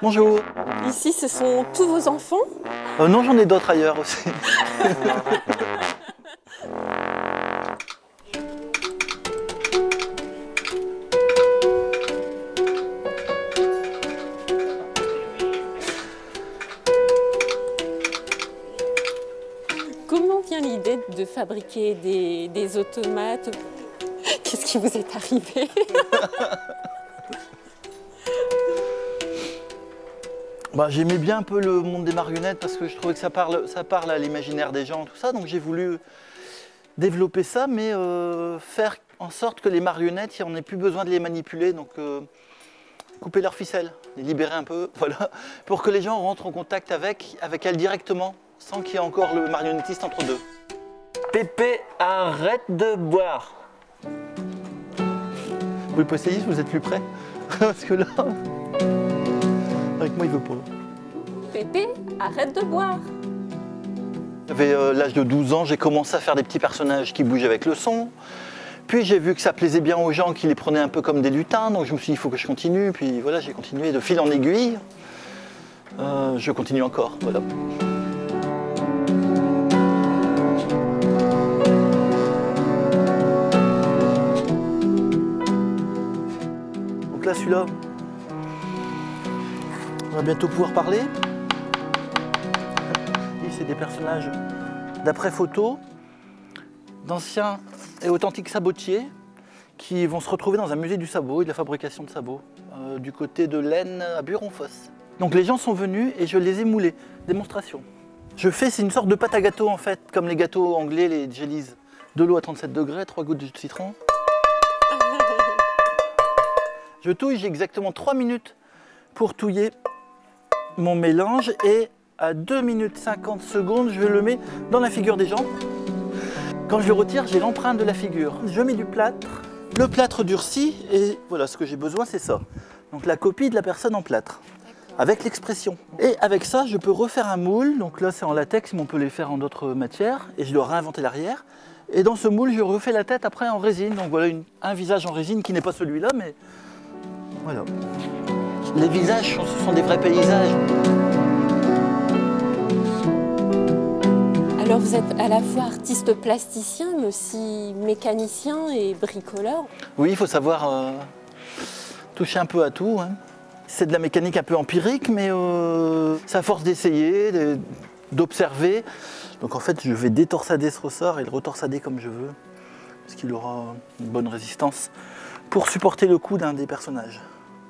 Bonjour. Ici, ce sont tous vos enfants? Non, j'en ai d'autres ailleurs aussi. Comment vient l'idée de fabriquer des automates? Qu'est-ce qui vous est arrivé? J'aimais bien un peu le monde des marionnettes parce que je trouvais que ça parle à l'imaginaire des gens, tout ça. Donc j'ai voulu développer ça, mais faire en sorte que les marionnettes, on n'ait plus besoin de les manipuler. Donc couper leurs ficelles, les libérer un peu, voilà, pour que les gens rentrent en contact avec elles directement, sans qu'il y ait encore le marionnettiste entre deux. Pépé, arrête de boire. Vous pouvez essayer si vous êtes plus près. Parce que là, avec moi, il veut pas. Pépé, arrête de boire. J'avais l'âge de 12 ans, j'ai commencé à faire des petits personnages qui bougent avec le son. Puis j'ai vu que ça plaisait bien aux gens qui les prenaient un peu comme des lutins, donc je me suis dit, il faut que je continue. Puis voilà, j'ai continué de fil en aiguille. Je continue encore, voilà. Donc là, celui-là, on va bientôt pouvoir parler. C'est des personnages d'après photo, d'anciens et authentiques sabotiers qui vont se retrouver dans un musée du sabot et de la fabrication de sabots du côté de l'Aisne à Buron-Fosse. Donc les gens sont venus et je les ai moulés. Démonstration. C'est une sorte de pâte à gâteau en fait, comme les gâteaux anglais, les jellies. De l'eau à 37 degrés, 3 gouttes de jus de citron. Je touille, j'ai exactement 3 minutes pour touiller mon mélange et à 2 minutes 50 secondes, je le mets dans la figure des gens. Quand je le retire, j'ai l'empreinte de la figure. Je mets du plâtre. Le plâtre durcit et voilà, ce que j'ai besoin, c'est ça. Donc la copie de la personne en plâtre, avec l'expression. Et avec ça, je peux refaire un moule. Donc là, c'est en latex, mais on peut les faire en d'autres matières. Et je dois réinventer l'arrière. Et dans ce moule, je refais la tête après en résine. Donc voilà un visage en résine qui n'est pas celui-là, mais voilà. Les visages, ce sont des vrais paysages. Alors vous êtes à la fois artiste plasticien, mais aussi mécanicien et bricoleur. Oui, il faut savoir toucher un peu à tout. Hein. C'est de la mécanique un peu empirique, mais c'est à force d'essayer, d'observer. Donc en fait, je vais détorsader ce ressort et le retorsader comme je veux, parce qu'il aura une bonne résistance pour supporter le coup d'un des personnages.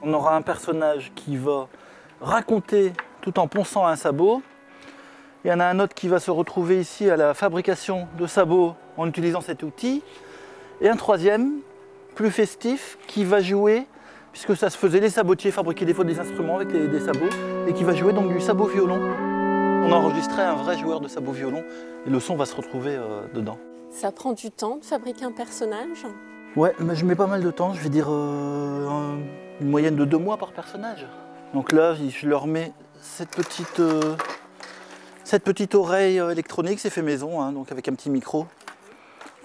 On aura un personnage qui va raconter tout en ponçant un sabot. Il y en a un autre qui va se retrouver ici à la fabrication de sabots en utilisant cet outil. Et un troisième, plus festif, qui va jouer, puisque ça se faisait, les sabotiers fabriquaient des fois des instruments avec des sabots, et qui va jouer donc du sabot violon. On a enregistré un vrai joueur de sabot violon, et le son va se retrouver dedans. Ça prend du temps de fabriquer un personnage? Ouais, mais je mets pas mal de temps, je vais dire une moyenne de 2 mois par personnage. Donc là, je leur mets cette petite oreille électronique, c'est fait maison, hein, donc avec un petit micro,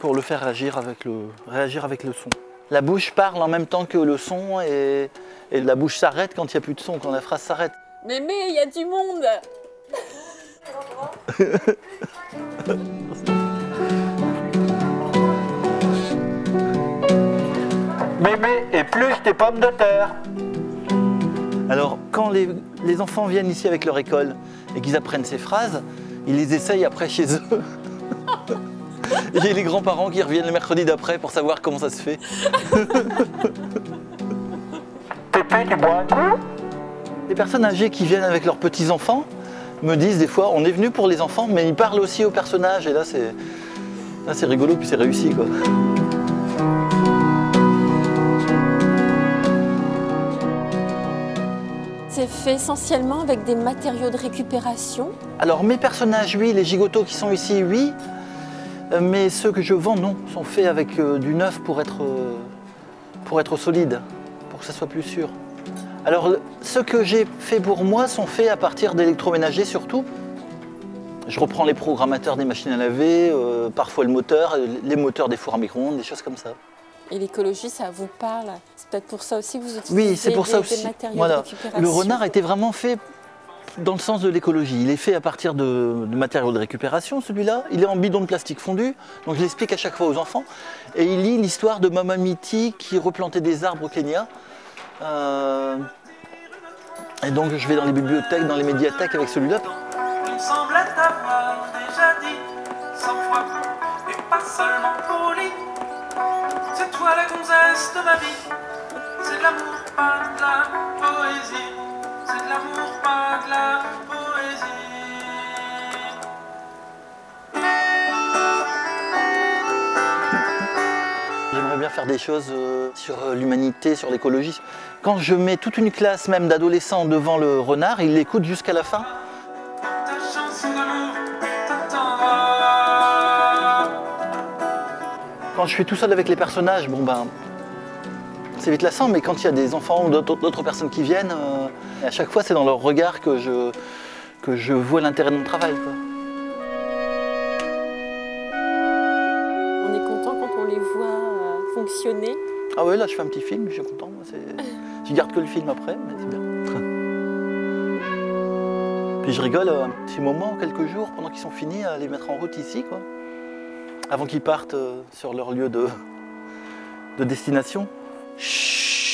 pour le faire réagir avec le son. La bouche parle en même temps que le son et la bouche s'arrête quand il n'y a plus de son, quand la phrase s'arrête. Mémé, il y a du monde! Mémé, épluche tes pommes de terre. Alors, quand les enfants viennent ici avec leur école et qu'ils apprennent ces phrases, ils les essayent après chez eux. Il y a les grands-parents qui reviennent le mercredi d'après pour savoir comment ça se fait. Pépé, tu bois un coup? Les personnes âgées qui viennent avec leurs petits-enfants me disent des fois, on est venu pour les enfants, mais ils parlent aussi aux personnages. Et là, c'est rigolo, puis c'est réussi, quoi. C'est fait essentiellement avec des matériaux de récupération? Alors mes personnages, oui, les gigotos qui sont ici, oui. Mais ceux que je vends, non, sont faits avec du neuf pour être solide, pour que ça soit plus sûr. Alors ceux que j'ai faits pour moi sont faits à partir d'électroménagers surtout. Je reprends les programmateurs des machines à laver, parfois le moteur, les moteurs des fours à micro-ondes, des choses comme ça. Et l'écologie, ça vous parle? C'est peut-être pour ça aussi que vous utilisez Oui, c'est pour ça aussi. des matériaux de Voilà. récupération. Le renard a été vraiment fait dans le sens de l'écologie. Il est fait à partir de matériaux de récupération, celui-là. Il est en bidon de plastique fondu, donc je l'explique à chaque fois aux enfants. Et il lit l'histoire de Mama Miti qui replantait des arbres au Kenya. Et donc je vais dans les bibliothèques, dans les médiathèques avec celui-là. Il me semblait avoir déjà dit 100 fois, et pas seulement poli. C'est toi la gonzesse de ma vie. C'est de l'amour, pas de la poésie. C'est de l'amour, pas de la poésie. J'aimerais bien faire des choses sur l'humanité, sur l'écologie. Quand je mets toute une classe, même d'adolescents, devant le renard, ils l'écoutent jusqu'à la fin. Ta chanson d'amour t'attendra. Quand je suis tout seul avec les personnages, bon ben, c'est vite lassant, mais quand il y a des enfants ou d'autres personnes qui viennent, à chaque fois c'est dans leur regard que je vois l'intérêt de mon travail, quoi. On est content quand on les voit fonctionner. Ah ouais, là je fais un petit film, je suis content. Je garde que le film après, mais c'est bien. Puis je rigole un petit moment, quelques jours, pendant qu'ils sont finis, à les mettre en route ici, quoi. Avant qu'ils partent sur leur lieu de destination. Chut.